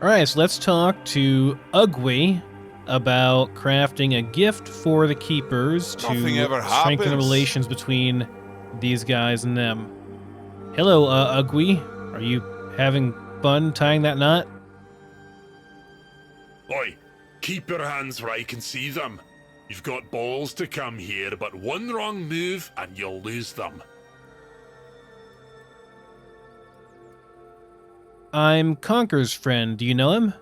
Alright, so let's talk to Ugly about crafting a gift for the keepers Nothing to ever strengthen the happens. relations between these guys and them. Hello, Ugly. Are you having fun tying that knot? Oi, keep your hands where I can see them. You've got balls to come here, but one wrong move and you'll lose them. I'm Conker's friend. Do you know him?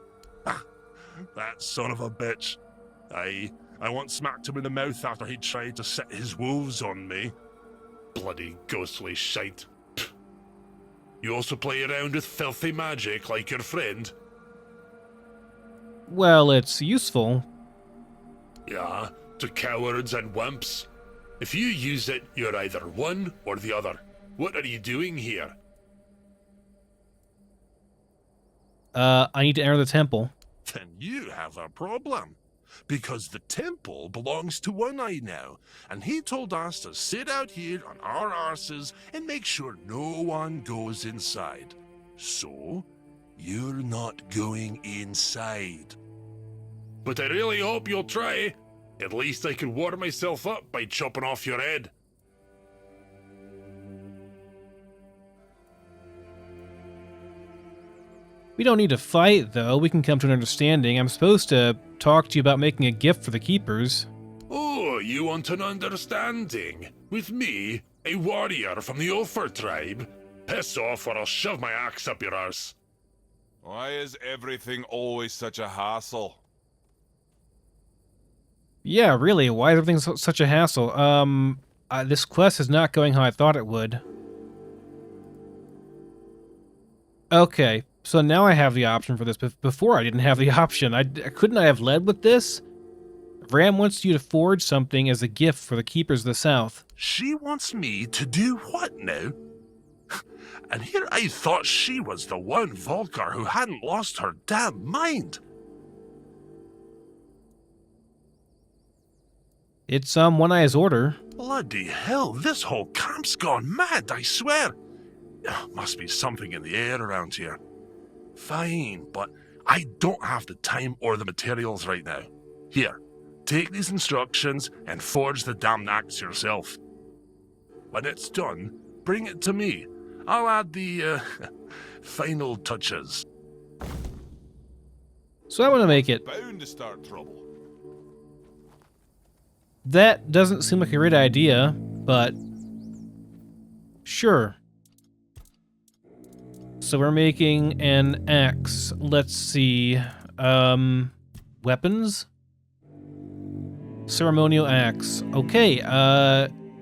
That son of a bitch. I once smacked him in the mouth after he tried to set his wolves on me. Bloody ghostly shite. Pfft. You also play around with filthy magic like your friend? Well, it's useful. Yeah, to cowards and wimps. If you use it, you're either one or the other. What are you doing here? I need to enter the temple. Then you have a problem. Because the temple belongs to One Eye now, and he told us to sit out here on our arses and make sure no one goes inside. So, you're not going inside. But I really hope you'll try. At least I can warm myself up by chopping off your head. We don't need to fight, though. We can come to an understanding. I'm supposed to talk to you about making a gift for the keepers. Oh, you want an understanding? With me, a warrior from the Ulfer tribe? Piss off or I'll shove my axe up your arse. Why is everything always such a hassle? Yeah, really, why is everything such a hassle? This quest is not going how I thought it would. Okay, so now I have the option for this, but before I didn't have the option. Couldn't I have led with this? Ram wants you to forge something as a gift for the Keepers of the South. She wants me to do what now? And here I thought she was the one Volker who hadn't lost her damn mind. It's One Eye's order. Bloody hell, this whole camp's gone mad, I swear. Must be something in the air around here. Fine, but I don't have the time or the materials right now. Here, take these instructions and forge the damn axe yourself. When it's done, bring it to me. I'll add the, final touches. So I want to make it. Bound to start trouble. That doesn't seem like a great idea, but sure. So we're making an axe. Let's see. Weapons? Ceremonial axe. Okay,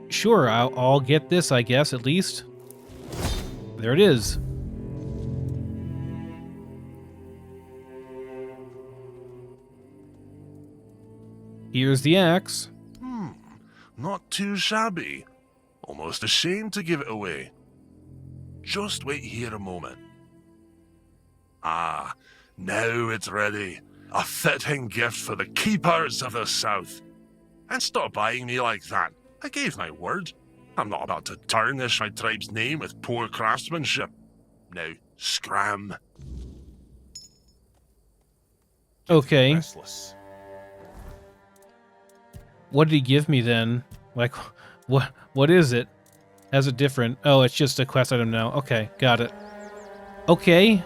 sure, I'll get this, I guess, at least. There it is. Here's the axe. Not too shabby. Almost ashamed to give it away. Just wait here a moment. Ah, now it's ready. A fitting gift for the Keepers of the South. And stop eyeing me like that. I gave my word. I'm not about to tarnish my tribe's name with poor craftsmanship. Now, scram. Okay. Restless. What did he give me then? Like, what is it? How's it different? Oh, it's just a quest item now. Okay, got it. Okay.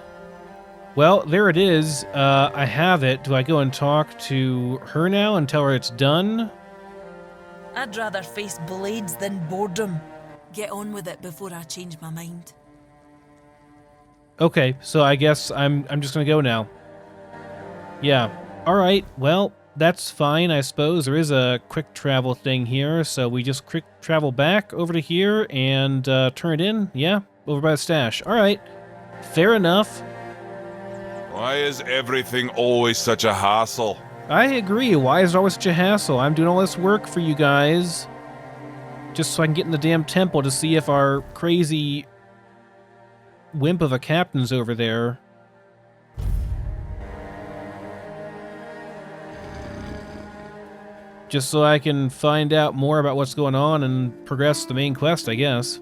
Well, there it is. I have it. Do I go and talk to her now and tell her it's done? I'd rather face blades than boredom. Get on with it before I change my mind. Okay, so I guess I'm just gonna go now. Yeah. Alright, well, that's fine, I suppose. There is a quick travel thing here, so we just quick travel back over to here and turn it in. Yeah, over by the stash. Alright, fair enough. Why is everything always such a hassle? I agree. Why is it always such a hassle? I'm doing all this work for you guys. Just so I can get in the damn temple to see if our crazy wimp of a captain's over there. Just so I can find out more about what's going on and progress the main quest, I guess.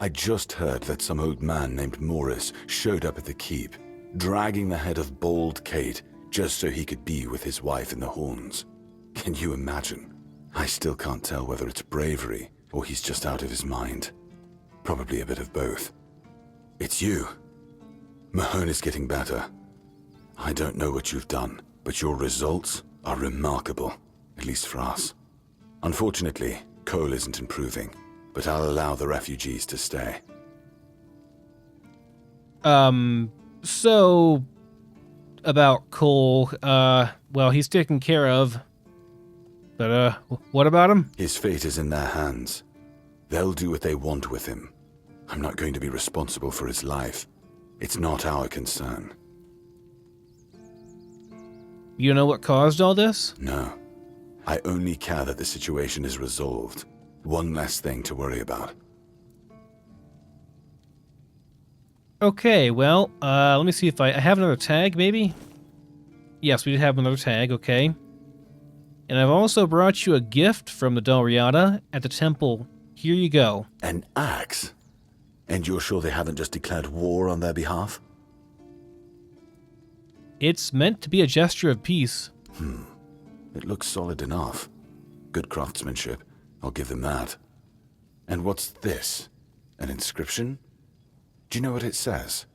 I just heard that some old man named Morris showed up at the keep, dragging the head of Bald Kate just so he could be with his wife in the Horns. Can you imagine? I still can't tell whether it's bravery or he's just out of his mind. Probably a bit of both. It's you. Mahone is getting better. I don't know what you've done, but your results are remarkable, at least for us. Unfortunately, Cole isn't improving, but I'll allow the refugees to stay. So about Cole, well, he's taken care of. But, what about him? His fate is in their hands. They'll do what they want with him. I'm not going to be responsible for his life. It's not our concern. You know what caused all this? No. I only care that the situation is resolved. One less thing to worry about. Okay, well, let me see if I have another tag, maybe? Yes, we did have another tag, okay. And I've also brought you a gift from the Dalriada at the temple. Here you go. An axe? And you're sure they haven't just declared war on their behalf? It's meant to be a gesture of peace. It looks solid enough. Good craftsmanship. I'll give them that. And what's this? An inscription? Do you know what it says?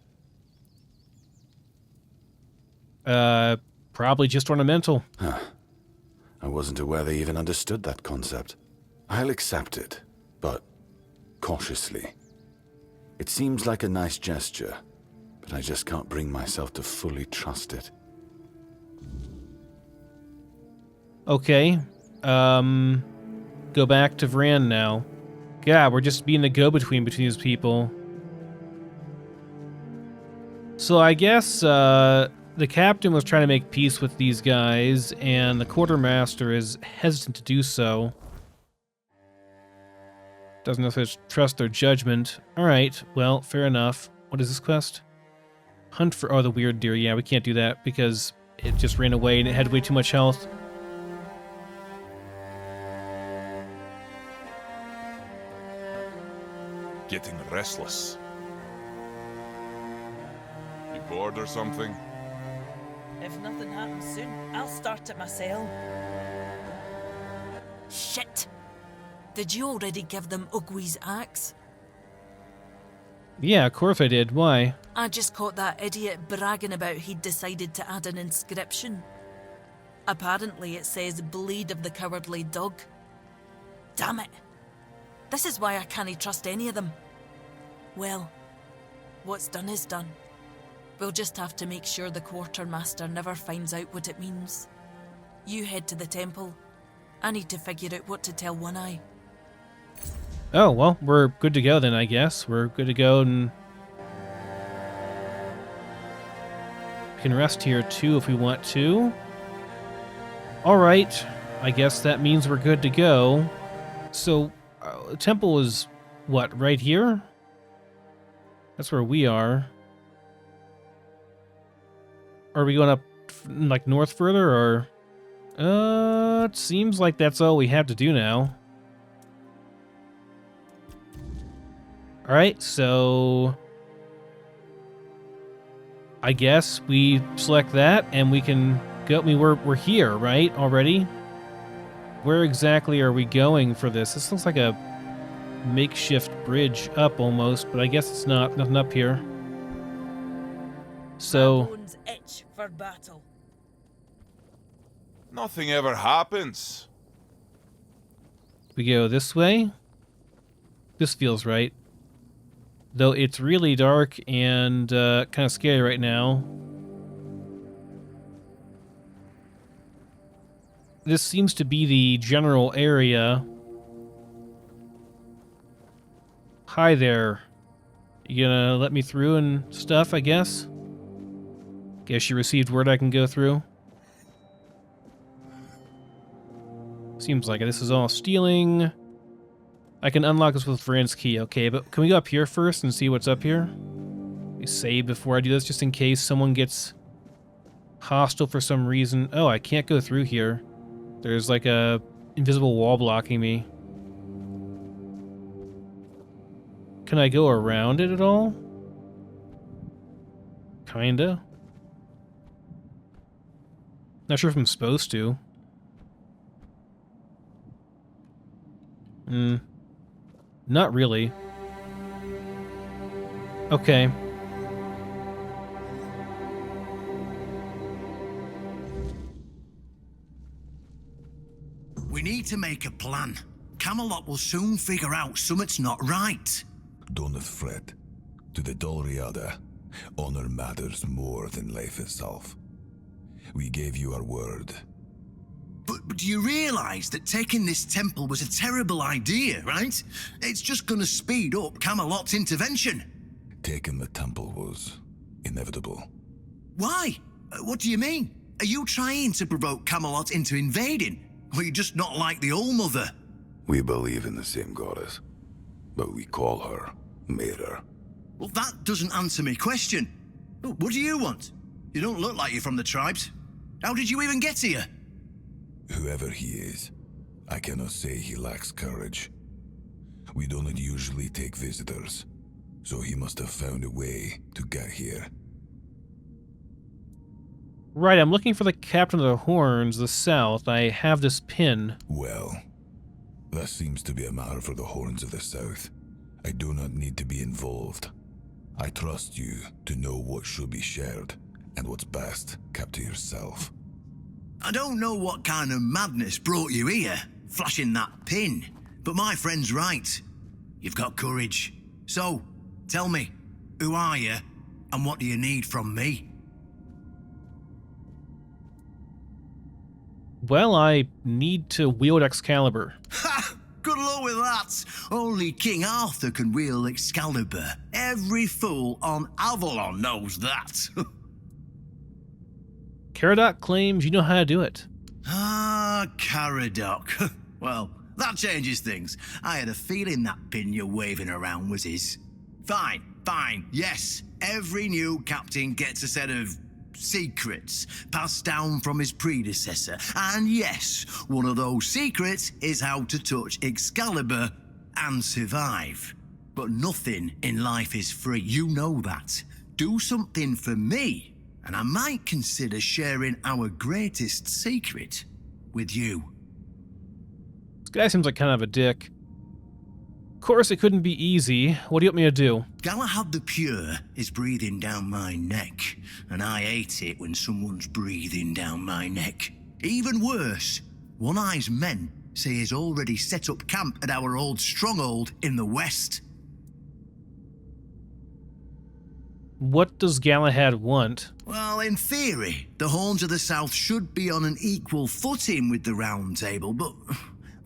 Probably just ornamental. I wasn't aware they even understood that concept. I'll accept it, but cautiously. It seems like a nice gesture, but I just can't bring myself to fully trust it. Okay, go back to Vran now. Yeah, we're just being the go-between between these people. So I guess, the captain was trying to make peace with these guys, and the quartermaster is hesitant to do so. Doesn't necessarily trust their judgment. Alright, well, fair enough. What is this quest? Hunt for, oh, the weird deer. Yeah, we can't do that because it just ran away and it had way too much health. Getting restless. You bored or something? If nothing happens soon, I'll start it myself. Shit! Did you already give them Ugwi's axe? Yeah, of course I did. Why? I just caught that idiot bragging about he'd decided to add an inscription. Apparently it says Blade of the Cowardly Dog. Damn it! This is why I can't trust any of them. Well, what's done is done. We'll just have to make sure the quartermaster never finds out what it means. You head to the temple. I need to figure out what to tell One Eye. Oh, well, we're good to go then, I guess. We're good to go, and we can rest here too if we want to. Alright, I guess that means we're good to go. So, the temple is, what, right here? That's where we are. Are we going up, like, north further, or? It seems like that's all we have to do now. Alright, so I guess we select that and we can go. I mean, we're here, right? Already? Where exactly are we going for this? This looks like a makeshift bridge up almost, but I guess it's not. Nothing up here. So My bones itch for battle. Nothing ever happens. we go this way. This feels right. Though it's really dark and kind of scary right now. This seems to be the general area. Hi there. You gonna let me through and stuff, I guess? Guess you received word I can go through. Seems like it. This is all stealing. I can unlock this with Vran's key, okay, but can we go up here first and see what's up here? We save before I do this, just in case someone gets hostile for some reason. Oh, I can't go through here. There's like a invisible wall blocking me. Can I go around it at all? Kinda. Not sure if I'm supposed to. Not really. Okay. We need to make a plan. Camelot will soon figure out something's not right. Don't fret. To the Dolriada, honor matters more than life itself. We gave you our word. But do you realize that taking this temple was a terrible idea, right? It's just gonna speed up Camelot's intervention. Taking the temple was inevitable. Why? What do you mean? Are you trying to provoke Camelot into invading? Or you just not like the All-Mother? We believe in the same goddess, but we call her Mirror. Well, that doesn't answer my question. What do you want? You don't look like you're from the tribes. How did you even get here? Whoever he is, I cannot say he lacks courage. We don't usually take visitors, so he must have found a way to get here. Right, I'm looking for the Captain of the Horns, the South. I have this pin. Well, that seems to be a matter for the Horns of the South. I do not need to be involved. I trust you to know what should be shared, and what's best kept to yourself. I don't know what kind of madness brought you here, flashing that pin, but my friend's right. You've got courage. So, tell me, who are you, and what do you need from me? Well, I need to wield Excalibur. Ha! Good luck with that. Only King Arthur can wield Excalibur. Every fool on Avalon knows that. Caradoc claims you know how to do it. Ah, Caradoc. Well, that changes things. I had a feeling that pin you're waving around was his. Fine, yes. Every new captain gets a set of secrets passed down from his predecessor. And yes, one of those secrets is how to touch Excalibur and survive. But nothing in life is free, you know that. Do something for me, and I might consider sharing our greatest secret with you. This guy seems like kind of a dick. Of course, it couldn't be easy. What do you want me to do? Galahad the Pure is breathing down my neck, and I hate it when someone's breathing down my neck. Even worse, One Eye's men say he's already set up camp at our old stronghold in the west. What does Galahad want? Well, in theory, the Horns of the South should be on an equal footing with the Round Table, but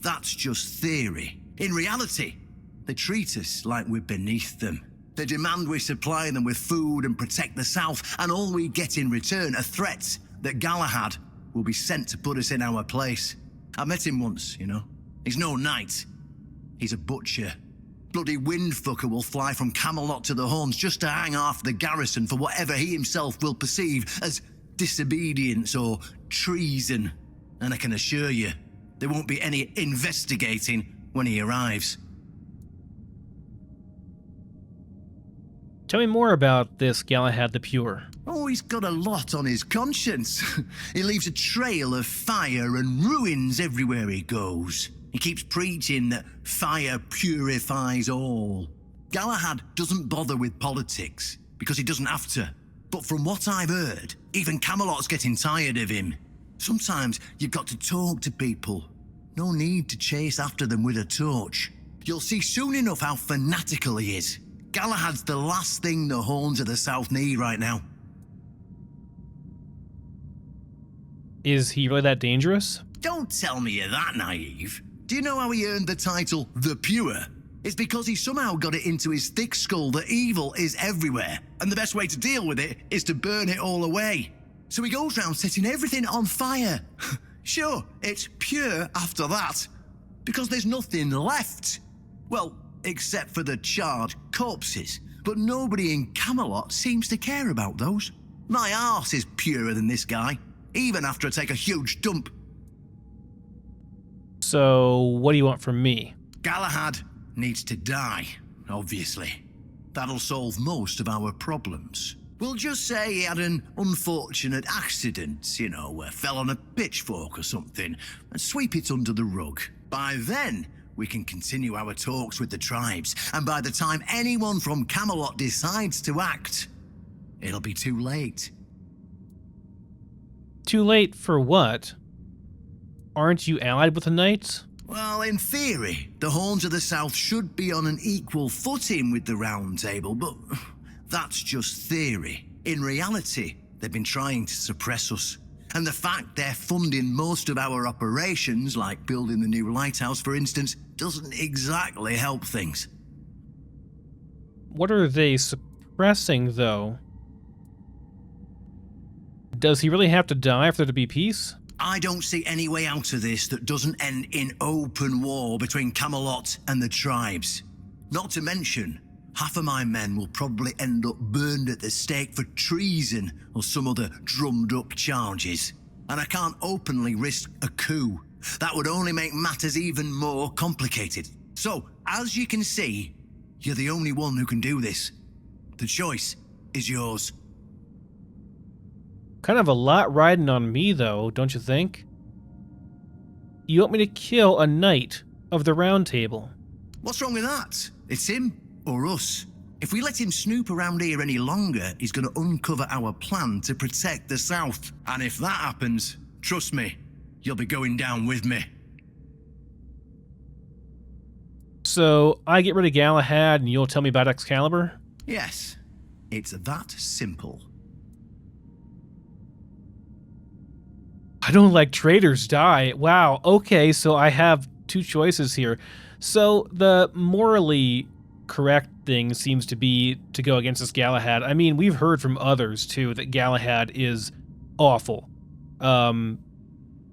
that's just theory. In reality, they treat us like we're beneath them. They demand we supply them with food and protect the South, and all we get in return are threats that Galahad will be sent to put us in our place. I met him once, you know. He's no knight. He's a butcher. Bloody windfucker will fly from Camelot to the Horns just to hang half the garrison for whatever he himself will perceive as disobedience or treason. And I can assure you, there won't be any investigating when he arrives. Tell me more about this Galahad the Pure. Oh, he's got a lot on his conscience. He leaves a trail of fire and ruins everywhere he goes. He keeps preaching that fire purifies all. Galahad doesn't bother with politics, because he doesn't have to. But from what I've heard, even Camelot's getting tired of him. Sometimes you've got to talk to people. No need to chase after them with a torch. You'll see soon enough how fanatical he is. Galahad's the last thing the Horns of the South need right now. Is he really that dangerous? Don't tell me you're that naive. Do you know how he earned the title The Pure? It's because he somehow got it into his thick skull that evil is everywhere, and the best way to deal with it is to burn it all away. So he goes round setting everything on fire. Sure, it's pure after that, because there's nothing left. Well, except for the charred corpses, but nobody in Camelot seems to care about those. My arse is purer than this guy, even after I take a huge dump. So, what do you want from me? Galahad needs to die, obviously. That'll solve most of our problems. We'll just say he had an unfortunate accident, fell on a pitchfork or something, and sweep it under the rug. By then, we can continue our talks with the tribes, and by the time anyone from Camelot decides to act, it'll be too late. Too late for what? Aren't you allied with the knights? Well, in theory, the Horns of the South should be on an equal footing with the Round Table, but that's just theory. In reality, they've been trying to suppress us. And the fact they're funding most of our operations, like building the new lighthouse, for instance, doesn't exactly help things. What are they suppressing, though? Does he really have to die for there to be peace? I don't see any way out of this that doesn't end in open war between Camelot and the tribes. Not to mention, half of my men will probably end up burned at the stake for treason or some other drummed-up charges. And I can't openly risk a coup. That would only make matters even more complicated. So, as you can see, you're the only one who can do this. The choice is yours. Kind of a lot riding on me, though, don't you think? You want me to kill a knight of the Round Table? What's wrong with that? It's him or us. If we let him snoop around here any longer, he's going to uncover our plan to protect the South. And if that happens, trust me, you'll be going down with me. So, I get rid of Galahad and you'll tell me about Excalibur? Yes, it's that simple. I don't like traitors die. Wow, okay, so I have two choices here. So, the morally correct thing seems to be to go against this Galahad. I mean, we've heard from others, too, that Galahad is awful. And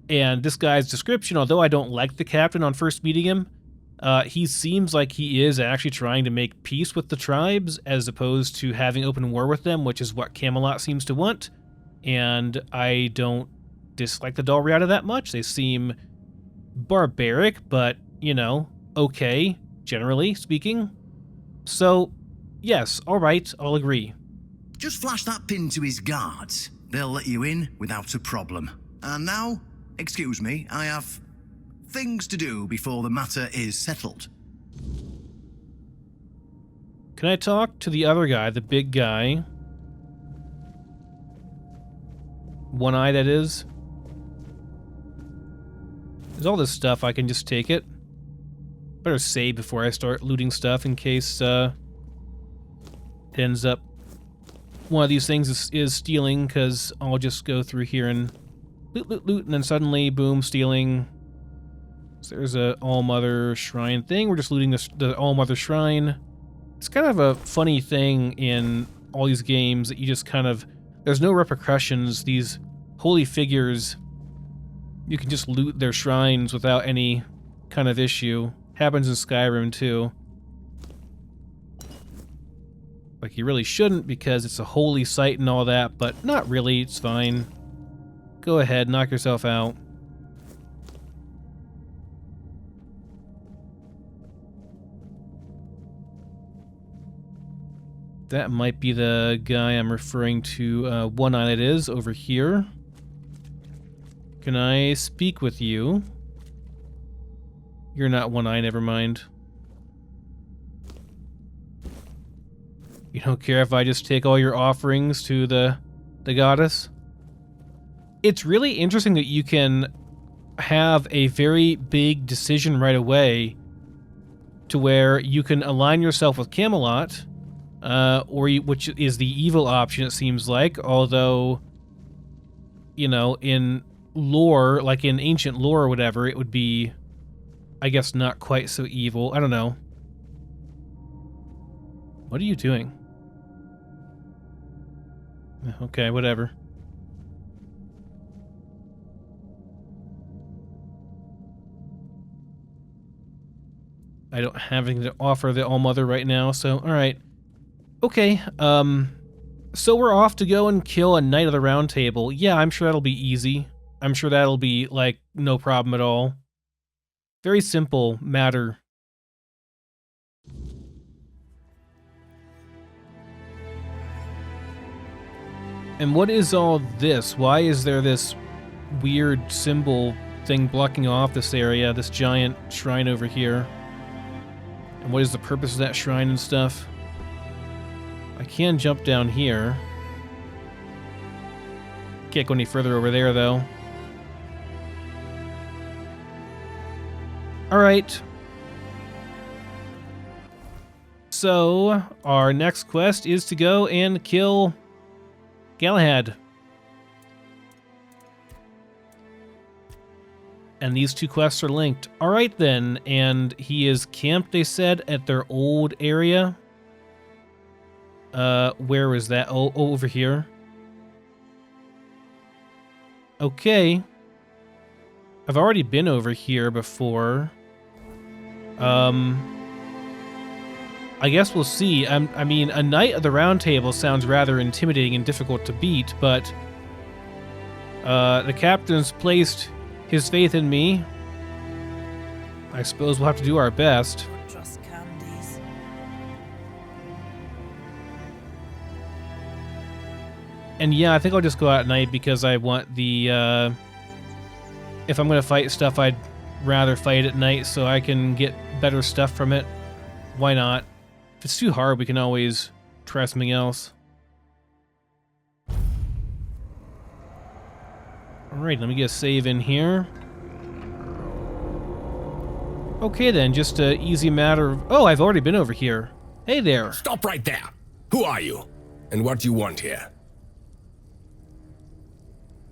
this guy's description, although I don't like the captain on first meeting him, he seems like he is actually trying to make peace with the tribes as opposed to having open war with them, which is what Camelot seems to want. And I don't dislike the Dalriada that much. They seem barbaric, but, okay, generally speaking. So, yes, alright, I'll agree. Just flash that pin to his guards. They'll let you in without a problem. And now, excuse me, I have things to do before the matter is settled. Can I talk to the other guy, the big guy? One eye, that is. There's all this stuff, I can just take it. Better save before I start looting stuff in case it ends up one of these things is stealing, because I'll just go through here and loot, and then suddenly, boom, stealing. So there's a All-Mother Shrine thing. We're just looting the All-Mother Shrine. It's kind of a funny thing in all these games that you just kind of... There's no repercussions. These holy figures, you can just loot their shrines without any kind of issue. Happens in Skyrim, too. Like, you really shouldn't because it's a holy site and all that, but not really. It's fine. Go ahead, knock yourself out. That might be the guy I'm referring to. One eye it is, over here. Can I speak with you? You're not One Eye, never mind. You don't care if I just take all your offerings to the goddess? It's really interesting that you can have a very big decision right away to where you can align yourself with Camelot, which is the evil option, it seems like, although, in lore, like in ancient lore or whatever, it would be, I guess, not quite so evil. I don't know. What are you doing? Okay, whatever. I don't have anything to offer the All-Mother right now, so alright. Okay, so we're off to go and kill a Knight of the Round Table. Yeah, I'm sure that'll be easy. I'm sure that'll be, like, no problem at all. Very simple matter. And what is all this? Why is there this weird symbol thing blocking off this area, this giant shrine over here? And what is the purpose of that shrine and stuff? I can jump down here. Can't go any further over there, though. Alright. So, our next quest is to go and kill Galahad. And these two quests are linked. Alright then, and he is camped, they said, at their old area. Where was that? Oh, over here. Okay. I've already been over here before. I guess we'll see. I mean, a Knight of the Round Table sounds rather intimidating and difficult to beat, but the captain's placed his faith in me. I suppose we'll have to do our best. Trust candies. And yeah, I think I'll just go out at night because I want the, if I'm going to fight stuff, I'd rather fight at night so I can get better stuff from it. Why not? If it's too hard, we can always try something else. Alright, let me get a save in here. Okay then, just a easy matter of... Oh, I've already been over here. Hey there. Stop right there. Who are you? And what do you want here?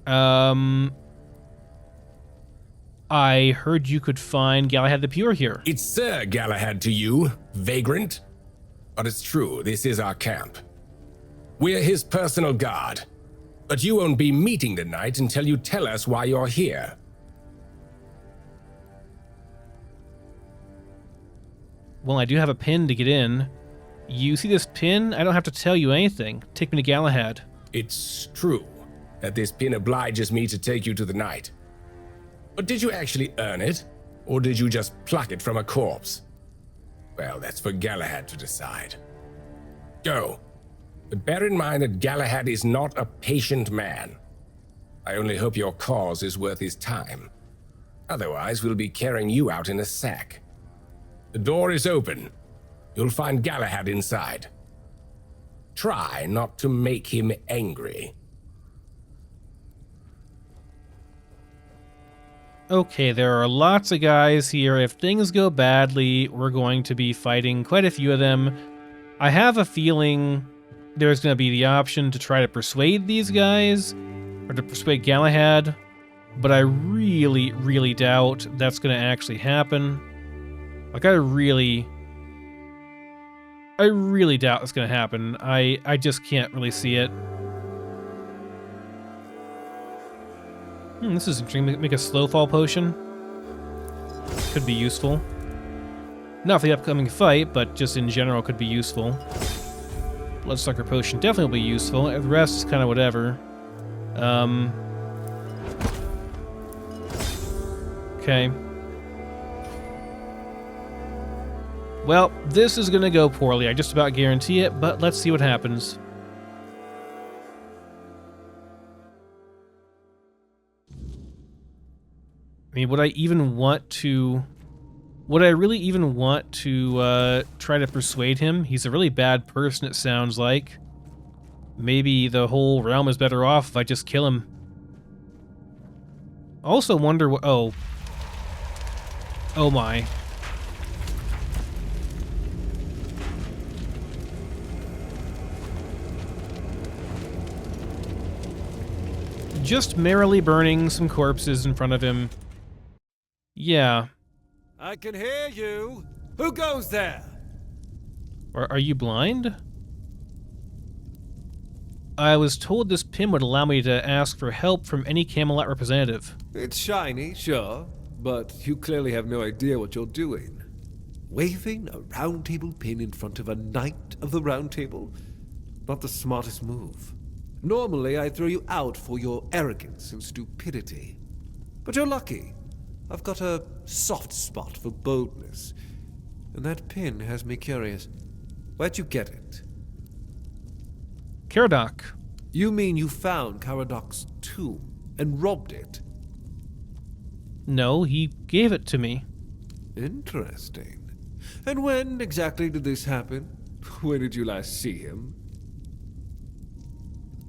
I heard you could find Galahad the Pure here. It's Sir Galahad to you, vagrant. But it's true, this is our camp. We're his personal guard. But you won't be meeting the knight until you tell us why you're here. Well, I do have a pin to get in. You see this pin? I don't have to tell you anything. Take me to Galahad. It's true that this pin obliges me to take you to the knight. But did you actually earn it? Or did you just pluck it from a corpse? Well, that's for Galahad to decide. Go. But bear in mind that Galahad is not a patient man. I only hope your cause is worth his time. Otherwise, we'll be carrying you out in a sack. The door is open. You'll find Galahad inside. Try not to make him angry. Okay, there are lots of guys here. If things go badly, we're going to be fighting quite a few of them. I have a feeling there's going to be the option to try to persuade these guys, or to persuade Galahad, but I really, really doubt that's going to actually happen. Like, I really doubt it's going to happen. I just can't really see it. This is interesting. Make a slow fall potion. Could be useful. Not for the upcoming fight, but just in general could be useful. Bloodsucker potion definitely will be useful. The rest is kind of whatever. Okay. Well, this is gonna go poorly. I just about guarantee it, but let's see what happens. I mean, would I even want to... Would I really even want to try to persuade him? He's a really bad person, it sounds like. Maybe the whole realm is better off if I just kill him. I also wonder what... Oh. Oh my. Just merrily burning some corpses in front of him. Yeah. I can hear you. Who goes there? Are you blind? I was told this pin would allow me to ask for help from any Camelot representative. It's shiny, sure, but you clearly have no idea what you're doing. Waving a round table pin in front of a knight of the round table? Not the smartest move. Normally, I throw you out for your arrogance and stupidity. But you're lucky. I've got a soft spot for boldness, and that pin has me curious. Where'd you get it? Caradoc. You mean you found Caradoc's tomb and robbed it? No, he gave it to me. Interesting. And when exactly did this happen? When did you last see him?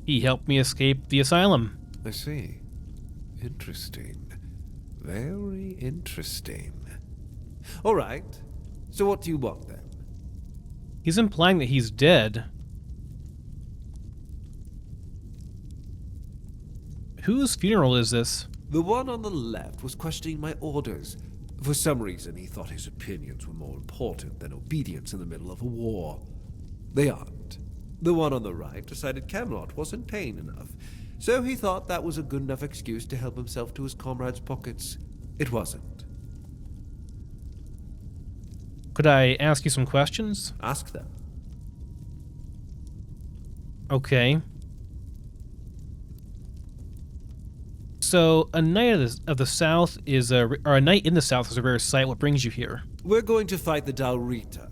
He helped me escape the asylum. I see. Interesting. Very interesting. All right. So what do you want then? He's implying that he's dead. Whose funeral is this? The one on the left was questioning my orders. For some reason, he thought his opinions were more important than obedience in the middle of a war. They aren't. The one on the right decided Camelot wasn't paying enough, so he thought that was a good enough excuse to help himself to his comrades' pockets. It wasn't. Could I ask you some questions? Ask them. Okay. So, a knight of the south is or a knight in the south is a rare sight. What brings you here? We're going to fight the Dalrita.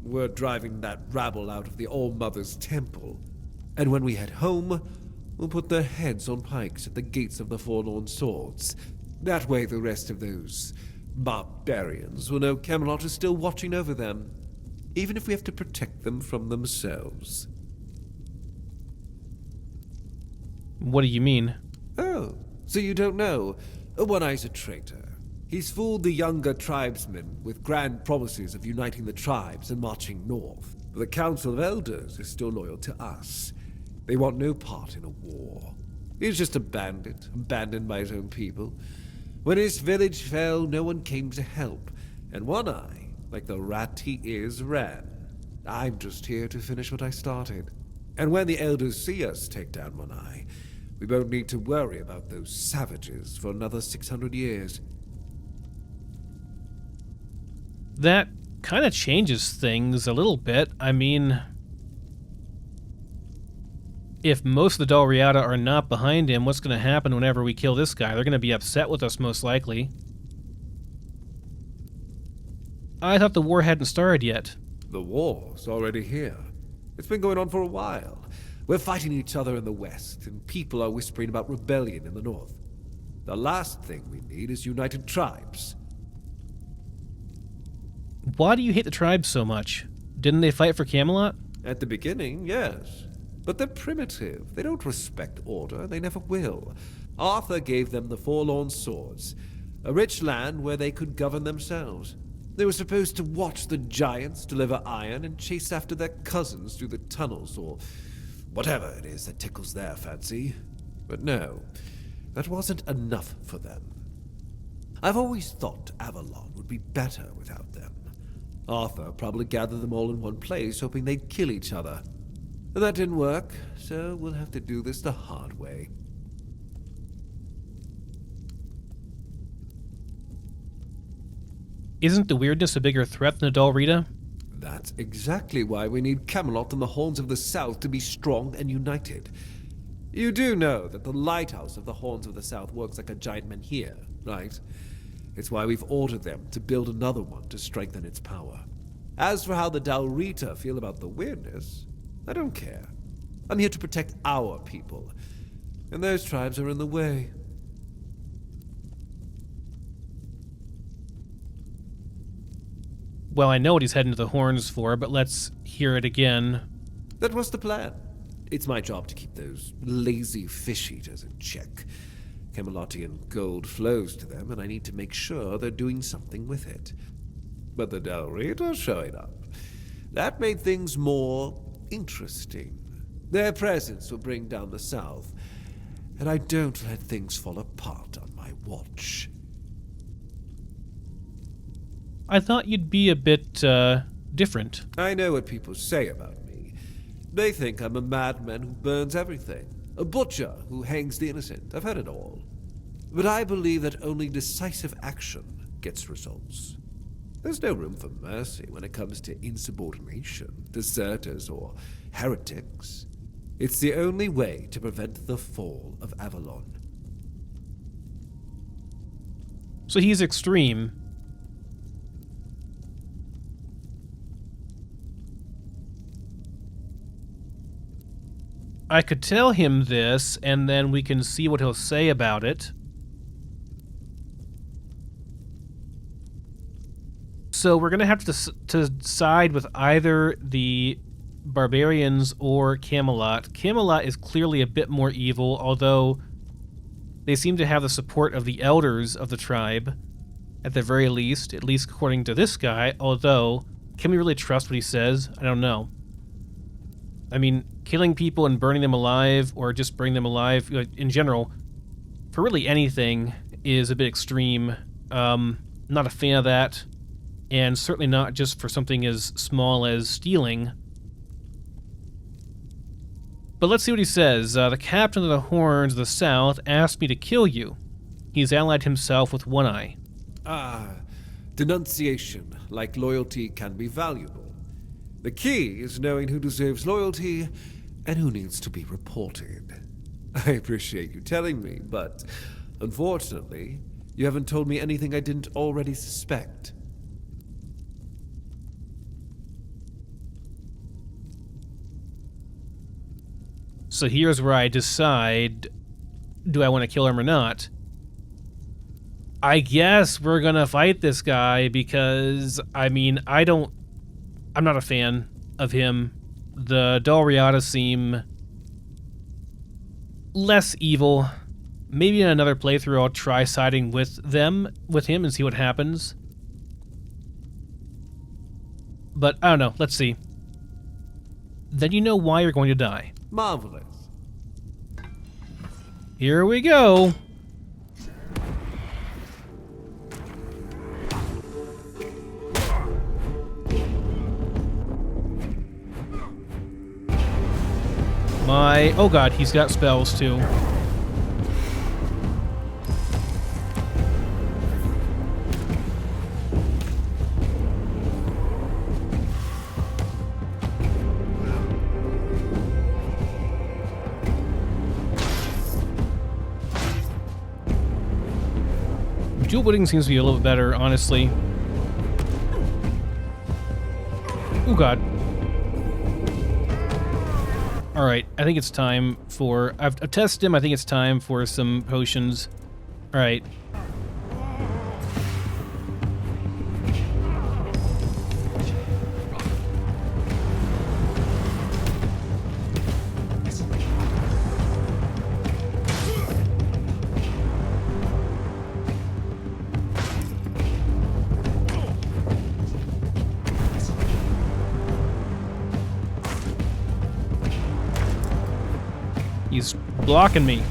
We're driving that rabble out of the All-Mother's temple. And when we head home, we'll put their heads on pikes at the gates of the Forlorn Swords. That way the rest of those barbarians will know Camelot is still watching over them, even if we have to protect them from themselves. What do you mean? Oh, so you don't know? One-Eye's a traitor. He's fooled the younger tribesmen with grand promises of uniting the tribes and marching north. But the Council of Elders is still loyal to us. They want no part in a war. He's just a bandit, abandoned by his own people. When his village fell, no one came to help, and One-Eye, like the rat he is, ran. I'm just here to finish what I started. And when the Elders see us take down One-Eye, we won't need to worry about those savages for another 600 years. That kind of changes things a little bit. I mean, if most of the Dalriata are not behind him, what's going to happen whenever we kill this guy? They're going to be upset with us, most likely. I thought the war hadn't started yet. The war's already here. It's been going on for a while. We're fighting each other in the west, and people are whispering about rebellion in the north. The last thing we need is united tribes. Why do you hate the tribes so much? Didn't they fight for Camelot? At the beginning, yes. But they're primitive. They don't respect order. They never will. Arthur gave them the Forlorn Swords, a rich land where they could govern themselves. They were supposed to watch the giants deliver iron and chase after their cousins through the tunnels, or whatever it is that tickles their fancy. But no, that wasn't enough for them. I've always thought Avalon would be better without them. Arthur probably gathered them all in one place, hoping they'd kill each other. That didn't work, so we'll have to do this the hard way. Isn't the weirdness a bigger threat than the Dalrita? That's exactly why we need Camelot and the Horns of the South to be strong and united. You do know that the lighthouse of the Horns of the South works like a giant menhir, right? It's why we've ordered them to build another one to strengthen its power. As for how the Dalrita feel about the weirdness, I don't care. I'm here to protect our people, and those tribes are in the way. Well, I know what he's heading to the Horns for, but let's hear it again. That was the plan. It's my job to keep those lazy fish-eaters in check. Camelotian gold flows to them, and I need to make sure they're doing something with it. But the Dalrita showing up. That made things more interesting. Their presence will bring down the South, and I don't let things fall apart on my watch. I thought you'd be a bit, different. I know what people say about me. They think I'm a madman who burns everything. A butcher who hangs the innocent. I've heard it all. But I believe that only decisive action gets results. There's no room for mercy when it comes to insubordination, deserters, or heretics. It's the only way to prevent the fall of Avalon. So he's extreme. I could tell him this, and then we can see what he'll say about it. So we're going to have to side with either the barbarians or Camelot. Camelot is clearly a bit more evil, although they seem to have the support of the elders of the tribe, at the very least, at least according to this guy, although, can we really trust what he says? I don't know. I mean, killing people and burning them alive, or just burning them alive, in general, for really anything, is a bit extreme. Not a fan of that, and certainly not just for something as small as stealing. But let's see what he says. The captain of the Horns of the South asked me to kill you. He's allied himself with One Eye. Ah, denunciation, like loyalty, can be valuable. The key is knowing who deserves loyalty and who needs to be reported. I appreciate you telling me, but unfortunately, you haven't told me anything I didn't already suspect. So here's where I decide, do I want to kill him or not? I guess we're gonna fight this guy because, I mean, I'm not a fan of him. The Dalriata seem less evil. Maybe in another playthrough I'll try siding with him, and see what happens. But, I don't know, let's see. Then you know why you're going to die. Marvelous. Here we go. Oh god, he's got spells too. Dual wielding seems to be a little bit better, honestly. Oh god. Alright, I think it's time for... I've tested him, I think it's time for some potions. Alright. He's blocking me.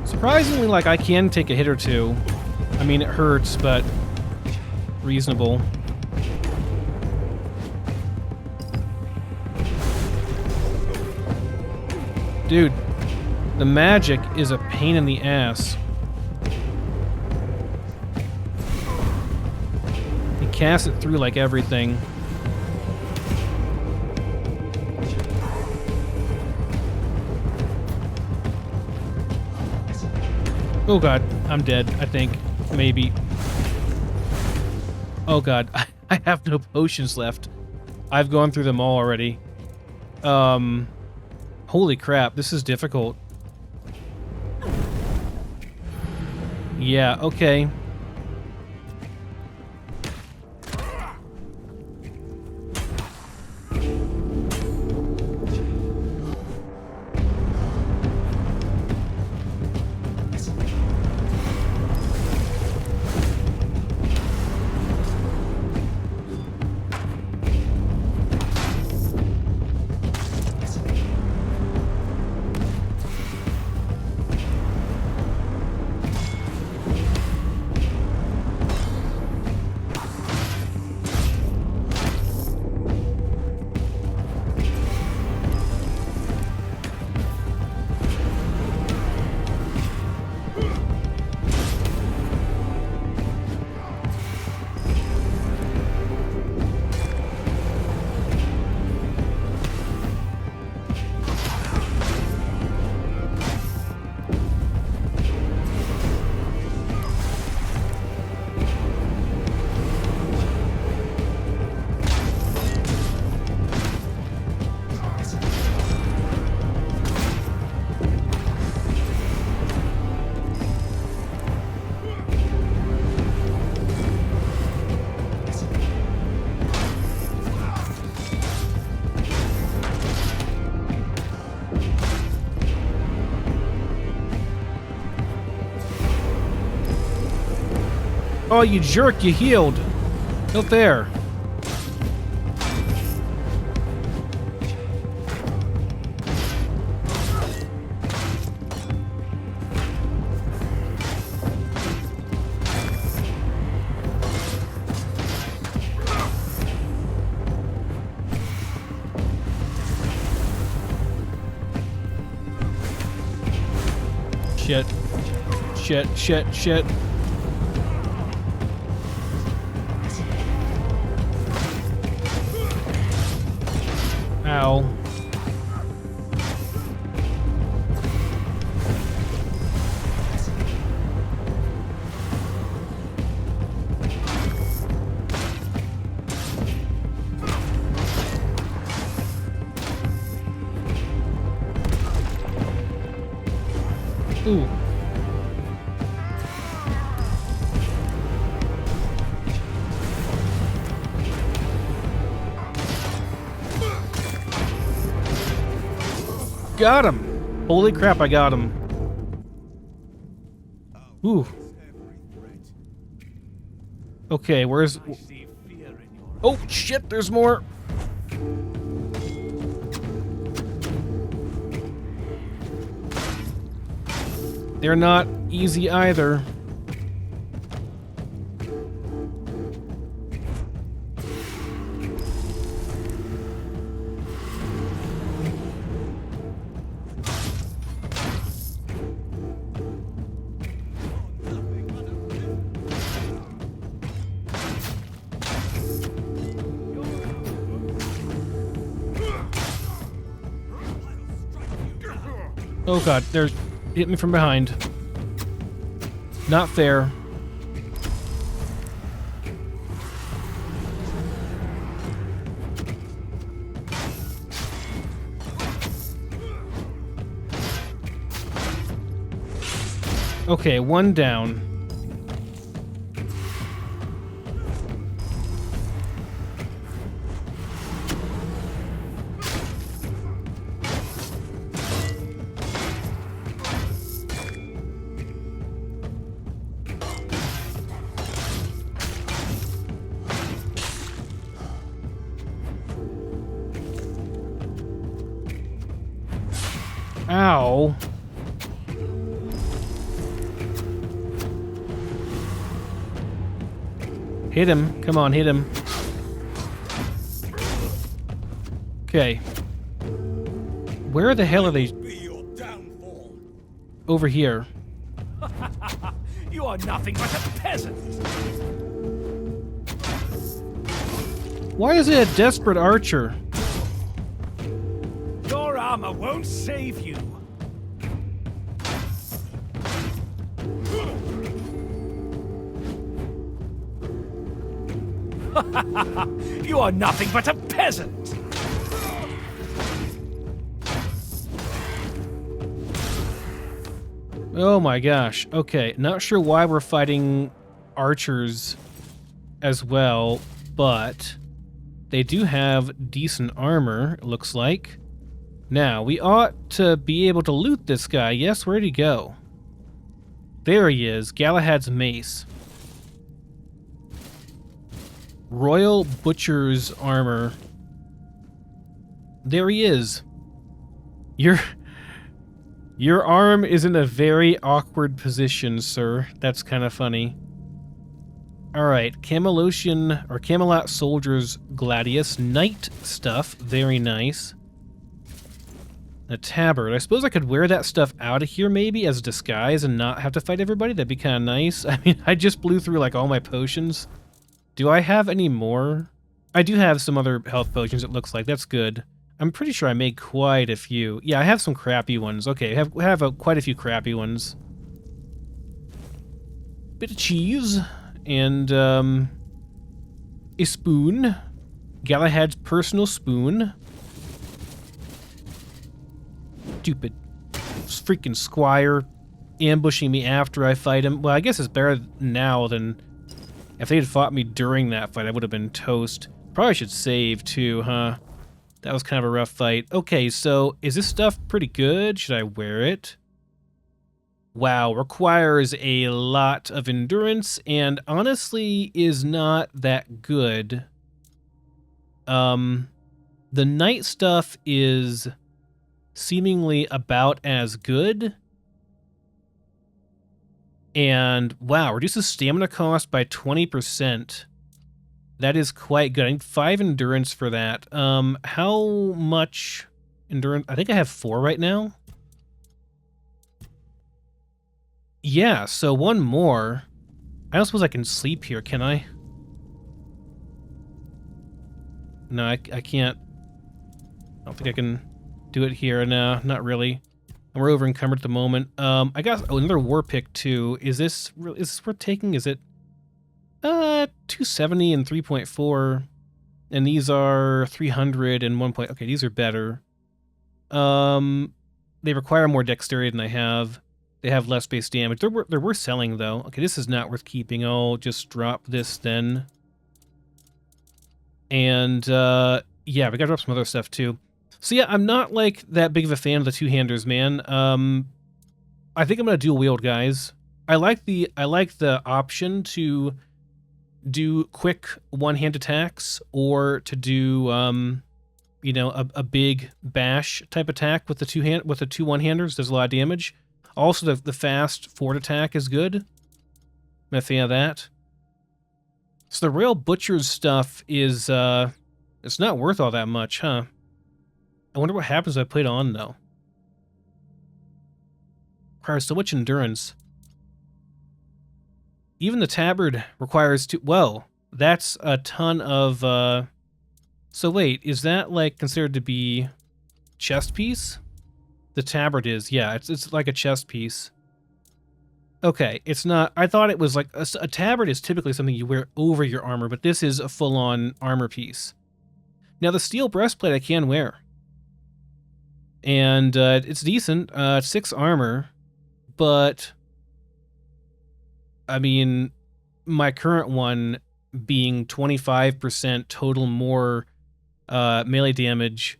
Surprisingly, like, I can take a hit or two. I mean, it hurts, but reasonable. Dude, the magic is a pain in the ass. Cast it through like everything. Oh god, I'm dead, I think. Maybe. Oh god, I have no potions left. I've gone through them all already. Holy crap, this is difficult. Yeah, okay. Oh, you jerk, you healed. No fair. Shit. Shit, shit, shit. Ow. Ooh. Got him! Holy crap, I got him. Ooh. Okay, where's... Oh, shit, there's more! They're not easy either. Oh god, they're hitting me from behind. Not fair. Okay, one down. Ow. Hit him. Come on, hit him. Okay. Where the hell are they? Over here. You are nothing but a peasant. Why is it a desperate archer? Your armor won't save you. You are nothing but a peasant. Oh my gosh. Okay, not sure why we're fighting archers as well, but they do have decent armor, it looks like. Now, we ought to be able to loot this guy. Yes, where'd he go? There he is, Galahad's mace. Royal Butcher's armor. There he is. Your arm is in a very awkward position, sir. That's kind of funny. Alright, Camelot Soldier's Gladius. Knight stuff. Very nice. A tabard. I suppose I could wear that stuff out of here maybe as a disguise and not have to fight everybody. That'd be kind of nice. I mean, I just blew through like all my potions. Do I have any more? I do have some other health potions, it looks like. That's good. I'm pretty sure I made quite a few. Yeah, I have some crappy ones. Okay, I have quite a few crappy ones. Bit of cheese. And, a spoon. Galahad's personal spoon. Stupid freaking squire ambushing me after I fight him. Well, I guess it's better now than if they had fought me during that fight. I would have been toast. Probably should save too, huh? That was kind of a rough fight. Okay, so is this stuff pretty good? Should I wear it? Wow, requires a lot of endurance and honestly is not that good. The knight stuff is seemingly about as good. And wow, reduces stamina cost by 20%. That is quite good. I need 5 endurance for that. How much endurance? I think I have 4 right now. Yeah, so 1 more. I don't suppose I can sleep here, can I? No, I can't. I don't think I can do it here. No, not really. And we're over encumbered at the moment. I got another war pick too. Is this worth taking? Is it 270 and 3.4, and these are 300 and 1. Okay, these are better. They require more dexterity than I have. They have less base damage. They're worth selling though. Okay, this is not worth keeping. I'll just drop this then. And yeah, we gotta drop some other stuff too. So yeah, I'm not like that big of a fan of the two-handers, man. I think I'm gonna dual wield, guys. I like the option to do quick one-hand attacks or to do you know, a big bash type attack with the two one-handers. Does a lot of damage. Also, the fast forward attack is good. I'm a fan of that. So the Rail Butcher's stuff is it's not worth all that much, huh? I wonder what happens if I put it on though. Requires so much endurance. Even the tabard requires two. Well, that's a ton of. So wait, is that like considered to be chest piece? The tabard is, yeah. It's like a chest piece. Okay, it's not. I thought it was like a tabard is typically something you wear over your armor, but this is a full-on armor piece. Now the steel breastplate I can wear, and it's decent. 6 armor, but I mean, my current one being 25% total more melee damage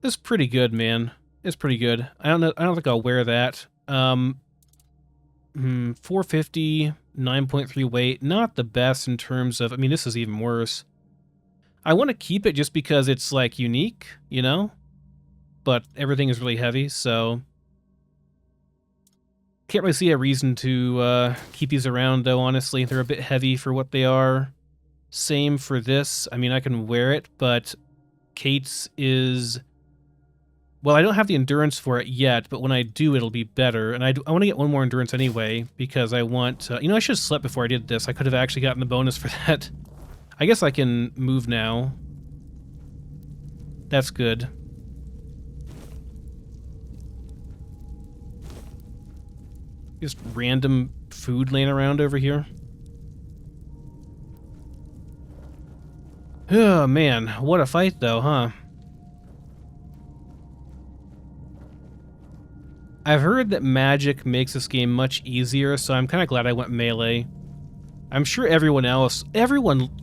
is pretty good, man. It's pretty good. I don't know. I don't think I'll wear that. 450, 9.3 weight. Not the best in terms of. I mean, this is even worse. I want to keep it just because it's like unique, you know. But everything is really heavy, so can't really see a reason to keep these around, though, honestly. They're a bit heavy for what they are. Same for this. I mean, I can wear it, but Kate's is... Well, I don't have the endurance for it yet, but when I do, it'll be better. And I want to get 1 more endurance anyway, because I want... you know, I should have slept before I did this. I could have actually gotten the bonus for that. I guess I can move now. That's good. Just random food laying around over here. Oh, man. What a fight, though, huh? I've heard that magic makes this game much easier, so I'm kind of glad I went melee. I'm sure everyone,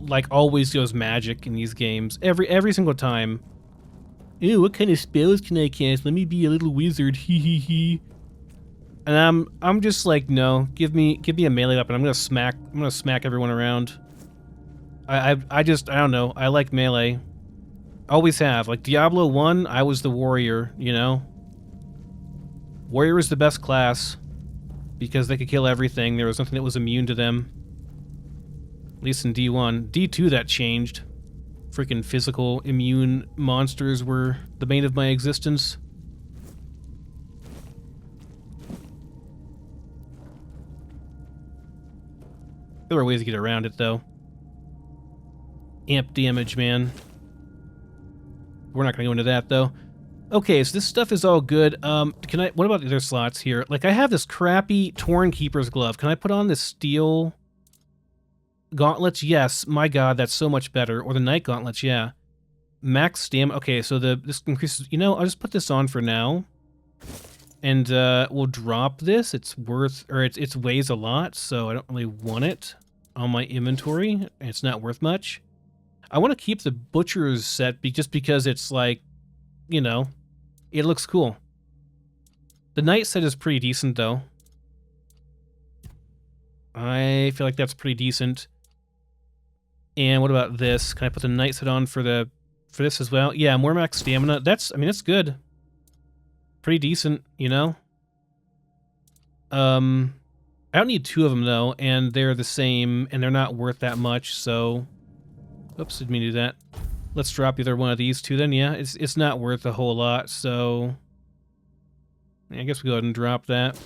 like, always goes magic in these games. Every single time. Ew, what kind of spells can I cast? Let me be a little wizard, hee hee hee. And I'm just like, no, give me a melee weapon. I'm gonna smack everyone around. I don't know. I like melee. Always have. Like Diablo 1, I was the warrior, you know? Warrior is the best class because they could kill everything. There was nothing that was immune to them. At least in D1. D2 that changed. Freaking physical immune monsters were the bane of my existence. There are ways to get around it, though. Amp damage, man. We're not gonna go into that, though. Okay, so this stuff is all good. What about the other slots here? Like, I have this crappy Torn Keeper's Glove. Can I put on this steel gauntlets? Yes. My god, that's so much better. Or the Knight Gauntlets, yeah. Max stamina. Okay, so this increases... You know, I'll just put this on for now. And we'll drop this. It's worth... Or it weighs a lot, so I don't really want it on my inventory. It's not worth much. I want to keep the Butcher's set just because it's like... You know, it looks cool. The Knight set is pretty decent, though. I feel like that's pretty decent. And what about this? Can I put the knight set on for this as well? Yeah, more max stamina. That's good. Pretty decent, you know? I don't need 2 of them though, and they're the same, and they're not worth that much, so... Oops, didn't mean to do that. Let's drop either one of these 2 then, yeah. It's not worth a whole lot, so... I guess we go ahead and drop that.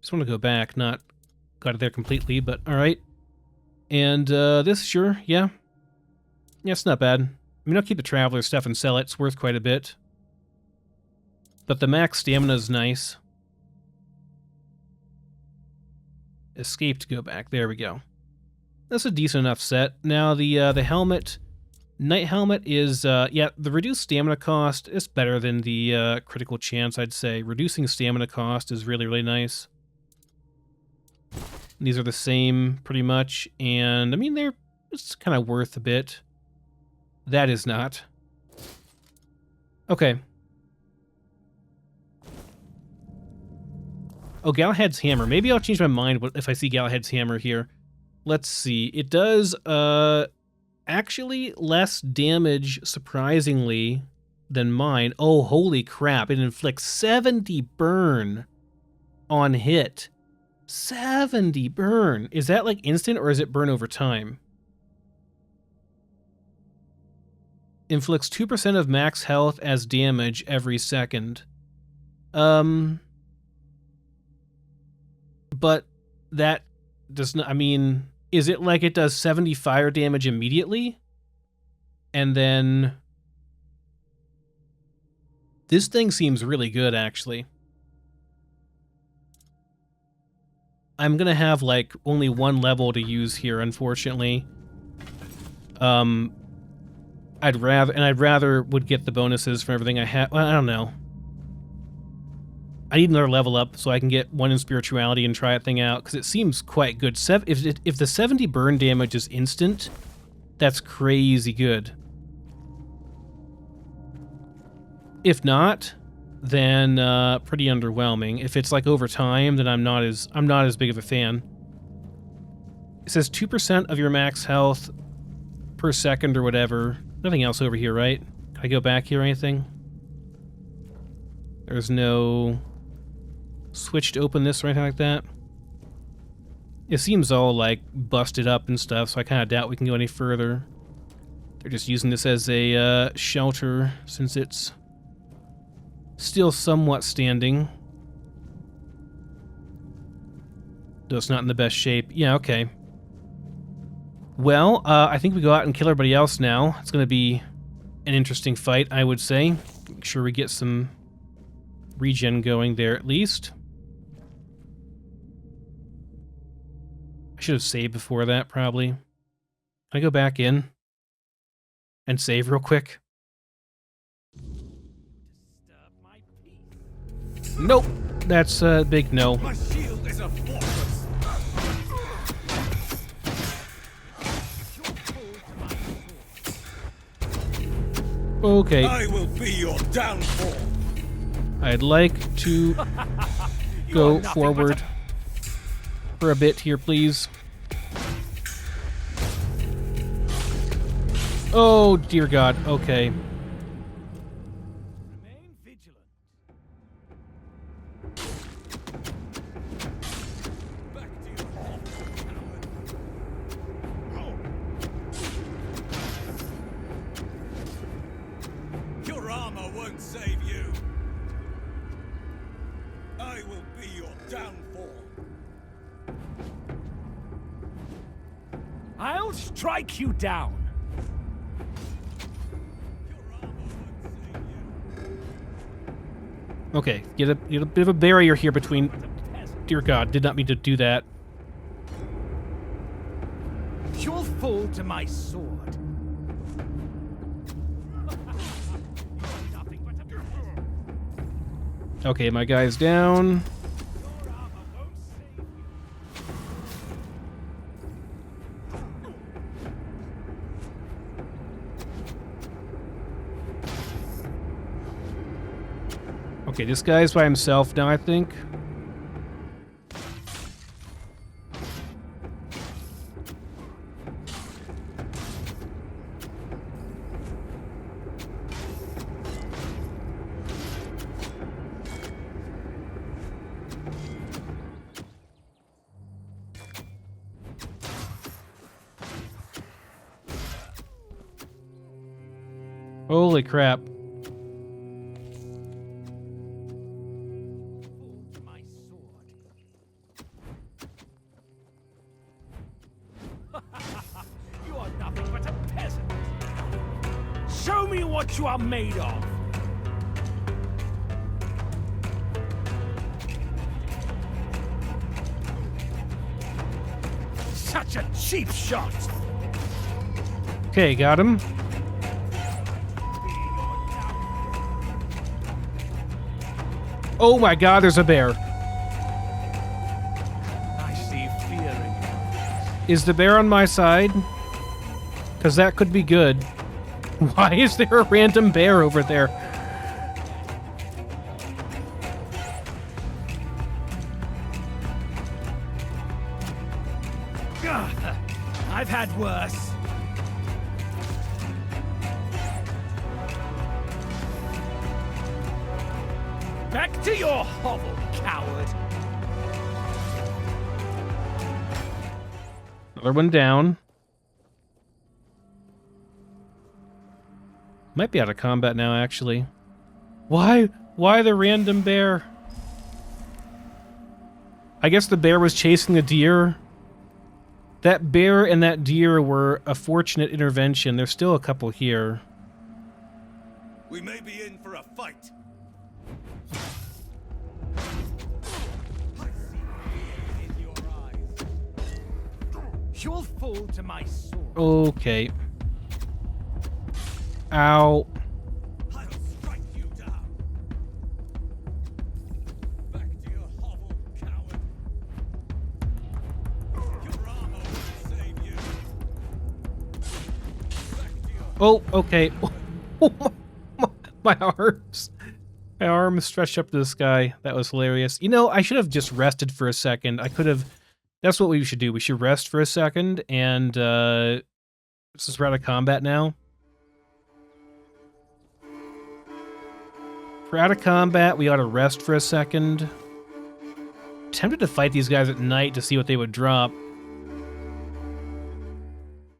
Just want to go back, not got it there completely, but alright. And this, sure, yeah. Yeah, it's not bad. I mean, I'll keep the Traveler stuff and sell it. It's worth quite a bit. But the max stamina is nice. Escape to go back. There we go. That's a decent enough set. Now the helmet, Knight helmet is yeah, the reduced stamina cost is better than the critical chance, I'd say. Reducing stamina cost is really, really nice. These are the same pretty much, and I mean it's kind of worth a bit. That is not. Okay. Oh, Galahad's hammer. Maybe I'll change my mind if I see Galahad's hammer here. Let's see. It does actually less damage, surprisingly, than mine. Oh, holy crap. It inflicts 70 burn on hit. 70 burn. Is that like instant or is it burn over time? Inflicts 2% of max health as damage every second. But that does not, I mean, is it like it does 70 fire damage immediately? And then... This thing seems really good, actually. I'm gonna have, like, only 1 level to use here, unfortunately. I'd rather would get the bonuses from everything I have. Well, I don't know. I need another level up so I can get 1 in spirituality and try that thing out, because it seems quite good. If the 70 burn damage is instant, that's crazy good. If not, then pretty underwhelming. If it's like over time, then I'm not as big of a fan. It says 2% of your max health per second or whatever. Nothing else over here, right? Can I go back here or anything? There's no switch to open this or anything like that. It seems all like busted up and stuff, so I kind of doubt we can go any further. They're just using this as a shelter since it's still somewhat standing. Though it's not in the best shape. Yeah, okay. Well, I think we go out and kill everybody else now. It's going to be an interesting fight, I would say. Make sure we get some regen going there at least. I should have saved before that, probably. Can I go back in and save real quick? Nope. That's a big no. My shield is a fortress. Okay. I will be your downfall. I'd like to go forward for a bit here, please. Oh, dear God. Okay. Remain vigilant. Back to your home, coward. Your armor won't save you. I will be your downfall. I'll strike you down. Okay, get a bit of a barrier here between... Dear God, did not mean to do that. You'll fall to my sword. Okay, my guy's down. Okay, this guy's by himself now, I think. Holy crap. You are nothing but a peasant. Show me what you are made of. Such a cheap shot. Okay, got him. Oh my god, there's a bear. I see fear in you. Is the bear on my side? Because that could be good. Why is there a random bear over there? Ugh, I've had worse. Back to your hovel, coward. Another one down. Might be out of combat now, actually. Why? Why the random bear? I guess the bear was chasing a deer. That bear and that deer were a fortunate intervention. There's still a couple here. We may be in for a fight. You'll fall to my sword. Okay. Ow. I'll strike you down. Back to your hovel, coward. Your armor will save you. Back to your Oh, okay. My arms. My arms stretched up to the sky. That was hilarious. You know, I should have just rested for a second. I could have... That's what we should do. We should rest for a second, and since we're out of combat now. If we're out of combat, we ought to rest for a second. Tempted to fight these guys at night to see what they would drop.